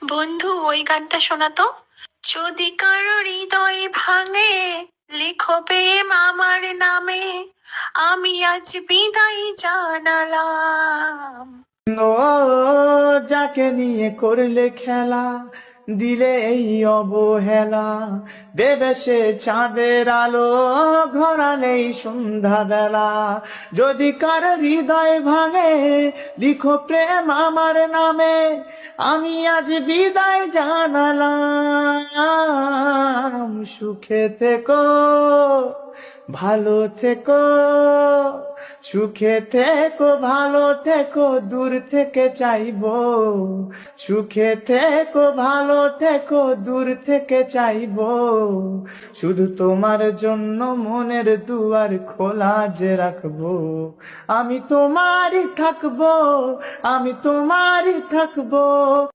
বন্ধু, ওই গানটা শোনাতো। যদি কারো হৃদয় ভাঙে, লিখো প্রেম আমার নামে, আমি আজ বিদায় জানালাম। ও যাকে নিয়ে করলে খেলা, দিলে এই অবহেলা, দেবে সে চাঁদের আলো, ঘরালেই সন্ধ্যা বেলা। যদি কার হৃদয় ভাঙে, লিখো প্রেম আমার নামে, আমি আজ বিদায় জানালাম। সুখে থেকো, ভালো থেকো, সুখে থেকো, ভালো থেকো, দূর থেকে চাইবো। সুখে থেকো, ভালো থেকো, দূর থেকে চাইবো। শুধু তোমার জন্য মনের দুয়ার খোলা যে রাখবো। আমি তোমারই থাকবো, আমি তোমারই থাকবো।